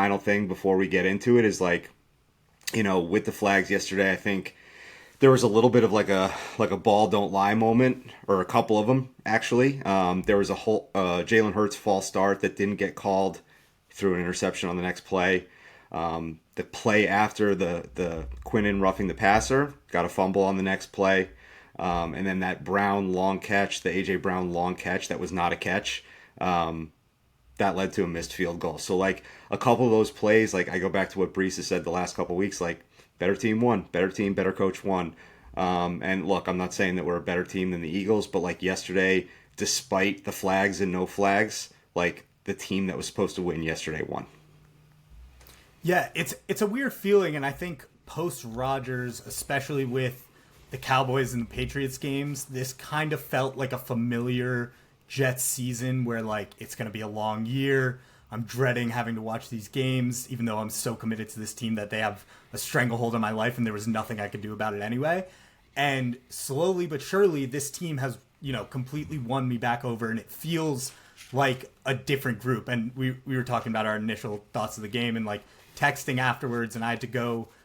final thing before we get into it is like, with the flags yesterday, I think there was a little bit of like a ball don't lie moment, or a couple of them actually. There was a whole Jalen Hurts false start that didn't get called, threw an interception on the next play. The play after the Quinnen roughing the passer, got a fumble on the next play. And then that Brown long catch, the AJ Brown long catch that was not a catch, that led to a missed field goal. So like a couple of those plays, like I go back to what Brees has said the last couple of weeks, like better team won, better team, better coach won. And look, I'm not saying that we're a better team than the Eagles, but like yesterday, despite the flags and no flags, like the team that was supposed to win yesterday won. Yeah, it's a weird feeling, and I think post Rodgers, especially with the Cowboys and the Patriots games, this kind of felt like a familiar Jets season where like it's going to be a long year. I'm dreading having to watch these games, even though I'm so committed to this team that they have a stranglehold on my life and there was nothing I could do about it anyway. And slowly but surely, this team has, completely won me back over, and it feels like a different group. And we were talking about our initial thoughts of the game and like texting afterwards, and I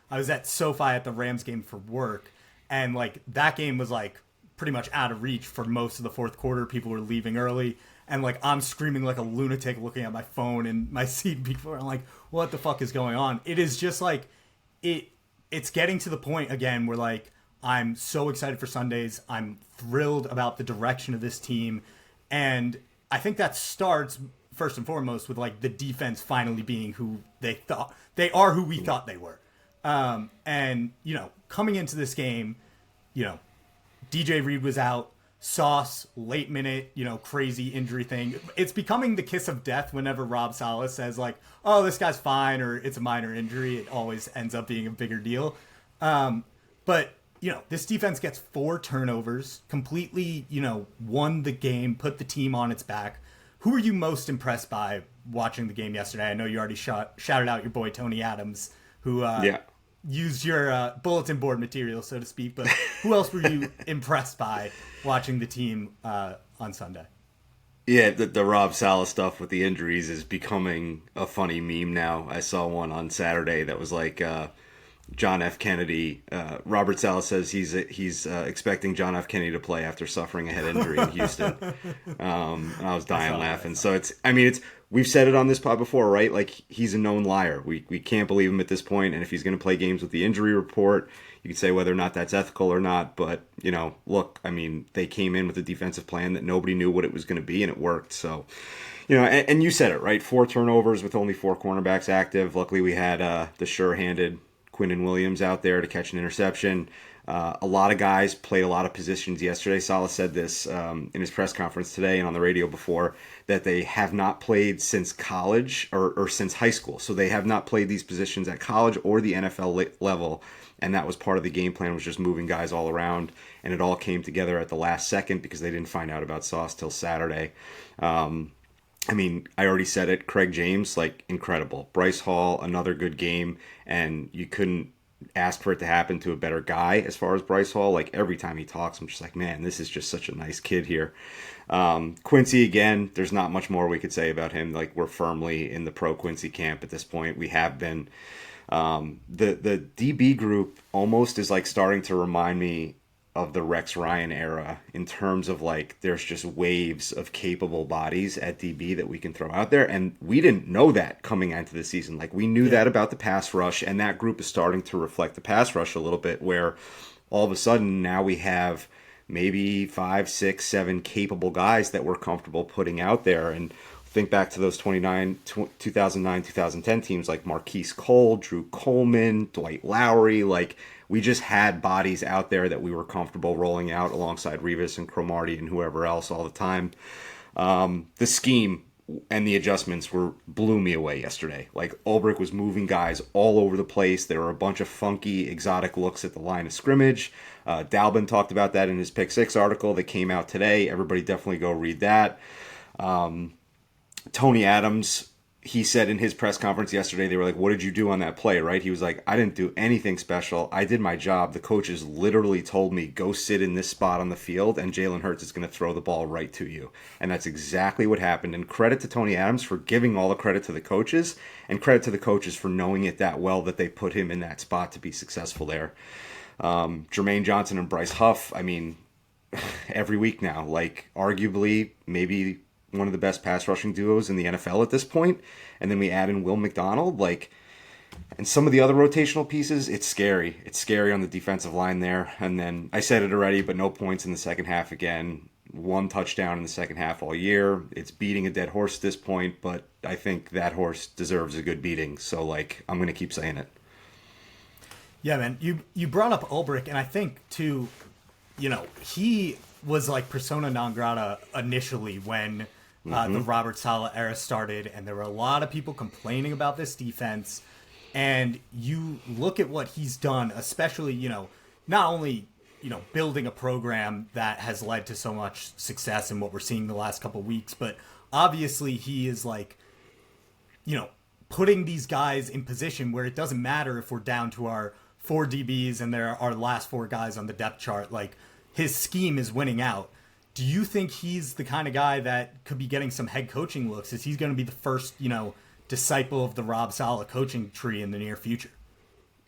was at SoFi at the Rams game for work, and like that game was like pretty much out of reach for most of the fourth quarter. People were leaving early, and like I'm screaming like a lunatic looking at my phone in my seat. People are like, what the fuck is going on? It is just like it's getting to the point again where like I'm so excited for Sundays. I'm thrilled about the direction of this team, and I think that starts first and foremost with like the defense finally being who they thought they are, who we thought they were. And coming into this game, DJ Reed was out. Sauce, late minute, crazy injury thing. It's becoming the kiss of death whenever Rob Saleh says like, oh, this guy's fine, or it's a minor injury. It always ends up being a bigger deal. But this defense gets 4 turnovers, completely, won the game, put the team on its back. Who are you most impressed by watching the game yesterday? I know you already shouted out your boy Tony Adams, who used your bulletin board material, so to speak. But who else were you impressed by watching the team on Sunday? Yeah, the Rob Saleh stuff with the injuries is becoming a funny meme now. I saw one on Saturday that was like John F. Kennedy. Robert Saleh says he's expecting John F. Kennedy to play after suffering a head injury in Houston. And I was dying laughing. So we've said it on this pod before, right? Like, he's a known liar. We can't believe him at this point. And if he's going to play games with the injury report, you could say whether or not that's ethical or not. But, look, they came in with a defensive plan that nobody knew what it was going to be, and it worked. So, and you said it, right? 4 turnovers with only 4 cornerbacks active. Luckily, we had the sure-handed Quinnen Williams out there to catch an interception. A lot of guys played a lot of positions yesterday. Saleh said this in his press conference today and on the radio before, that they have not played since college or since high school. So they have not played these positions at college or the NFL level. And that was part of the game plan, was just moving guys all around. And it all came together at the last second because they didn't find out about Sauce till Saturday. I already said it. Craig James, incredible. Bryce Hall, another good game. And you couldn't ask for it to happen to a better guy as far as Bryce Hall. Every time he talks, I'm just like, man, this is just such a nice kid here. Quincy, again, there's not much more we could say about him. We're firmly in the pro Quincy camp at this point. We have been. The DB group almost is starting to remind me of the Rex Ryan era in terms of there's just waves of capable bodies at DB that we can throw out there. And we didn't know that coming into the season. We knew that about the pass rush, and that group is starting to reflect the pass rush a little bit, where all of a sudden now we have maybe 5, 6, 7 capable guys that we're comfortable putting out there. And think back to those 2009, 2010 teams like Marquise Cole, Drew Coleman, Dwight Lowry. We just had bodies out there that we were comfortable rolling out alongside Revis and Cromartie and whoever else all the time. The scheme and the adjustments blew me away yesterday. Ulbrich was moving guys all over the place. There were a bunch of funky, exotic looks at the line of scrimmage. Dalbin talked about that in his Pick 6 article that came out today. Everybody definitely go read that. Tony Adams, he said in his press conference yesterday, they were like, "What did you do on that play?" Right? He was like, "I didn't do anything special. I did my job. The coaches literally told me go sit in this spot on the field, and Jalen Hurts is going to throw the ball right to you." And that's exactly what happened. And credit to Tony Adams for giving all the credit to the coaches, and credit to the coaches for knowing it that well that they put him in that spot to be successful there. Jermaine Johnson and Bryce Huff. I mean, every week now, like arguably maybe one of the best pass rushing duos in the NFL at this point. And then we add in Will McDonald, like, and some of the other rotational pieces. It's scary. It's scary on the defensive line there. And then I said it already, but no points in the second half again. One touchdown in the second half all year. It's beating a dead horse at this point, but I think that horse deserves a good beating. So, like, I'm going to keep saying it. Yeah, man. You brought up Ulbrich, and I think too, he was like persona non grata initially when the Robert Saleh era started, and there were a lot of people complaining about this defense. And you look at what he's done, especially, not only, building a program that has led to so much success in what we're seeing the last couple of weeks, but obviously he is like, putting these guys in position where it doesn't matter if we're down to our four DBs and there are our last four guys on the depth chart. Like, his scheme is winning out. Do you think he's the kind of guy that could be getting some head coaching looks? Is he going to be the first, disciple of the Rob Saleh coaching tree in the near future?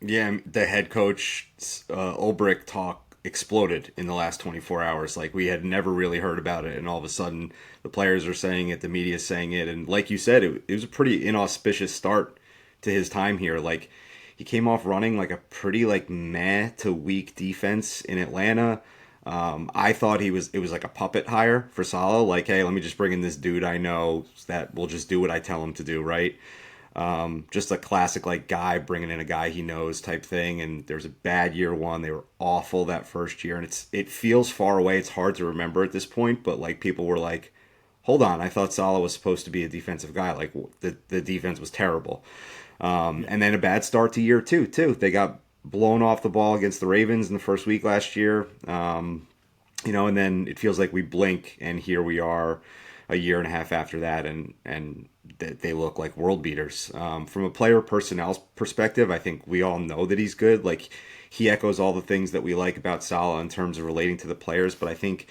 Yeah, the head coach Ulbrich talk exploded in the last 24 hours. Like, we had never really heard about it, and all of a sudden the players are saying it, the media's saying it, and like you said, it was a pretty inauspicious start to his time here. Like, he came off running like a pretty like meh to weak defense in Atlanta. I thought it was like a puppet hire for Saleh. Like, hey, let me just bring in this dude I know that will just do what I tell him to do, right? Just a classic like guy bringing in a guy he knows type thing. And there's a bad year one. They were awful that first year, and it feels far away. It's hard to remember at this point, but like people were like, hold on, I thought Saleh was supposed to be a defensive guy. Like the defense was terrible. And then a bad start to year two too. They got blown off the ball against the Ravens in the first week last year. And then it feels like we blink and here we are a year and a half after that, and they look like world beaters. From a player personnel perspective, I think we all know that he's good. Like, he echoes all the things that we like about Saleh in terms of relating to the players, but I think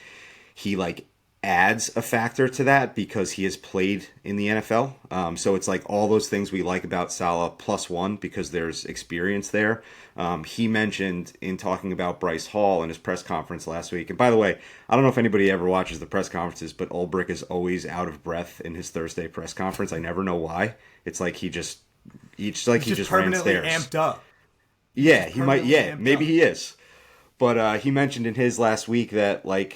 he like adds a factor to that because he has played in the NFL. So it's like all those things we like about Saleh plus one because there's experience there. He mentioned in talking about Bryce Hall in his press conference last week. And by the way, I don't know if anybody ever watches the press conferences, but Ulbrich is always out of breath in his Thursday press conference. I never know why. It's like he just ran Permanently stairs. amped up. Yeah, he might. Permanently Yeah, amped maybe up. he is. But he mentioned in his last week that like